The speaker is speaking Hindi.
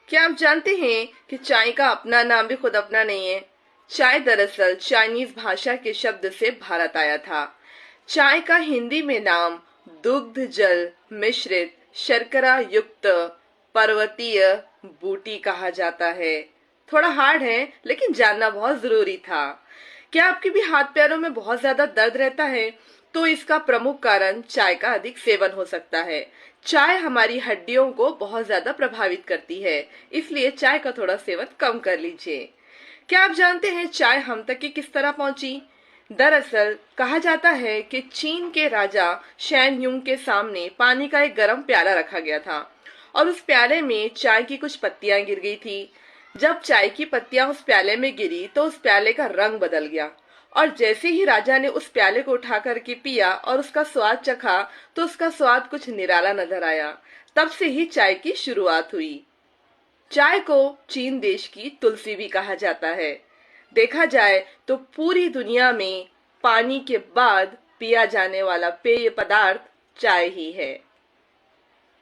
क्या आप जानते हैं कि चाय का अपना नाम भी खुद अपना नहीं है। चाय दरअसल चाइनीज भाषा के शब्द से भारत आया था। चाय का हिंदी में नाम दुग्ध जल मिश्रित शर्करा युक्त पर्वतीय बूटी कहा जाता है। थोड़ा हार्ड है लेकिन जानना बहुत जरूरी था। क्या आपके भी हाथ पैरों में बहुत ज्यादा दर्द रहता है तो इसका प्रमुख कारण चाय का अधिक सेवन हो सकता है। चाय हमारी हड्डियों को बहुत ज्यादा प्रभावित करती है, इसलिए चाय का थोड़ा सेवन कम कर लीजिए। क्या आप जानते हैं चाय हम तक की किस तरह पहुंची? दरअसल कहा जाता है कि चीन के राजा शैन यूंग के सामने पानी का एक गर्म प्याला रखा गया था और उस प्याले में चाय की कुछ पत्तियां गिर गई थी। जब चाय की पत्तियां उस प्याले में गिरी तो उस प्याले का रंग बदल गया और जैसे ही राजा ने उस प्याले को उठा करके पिया और उसका स्वाद चखा तो उसका स्वाद कुछ निराला नजर आया। तब से ही चाय की शुरुआत हुई। चाय को चीन देश की तुलसी भी कहा जाता है। देखा जाए तो पूरी दुनिया में पानी के बाद पिया जाने वाला पेय पदार्थ चाय ही है।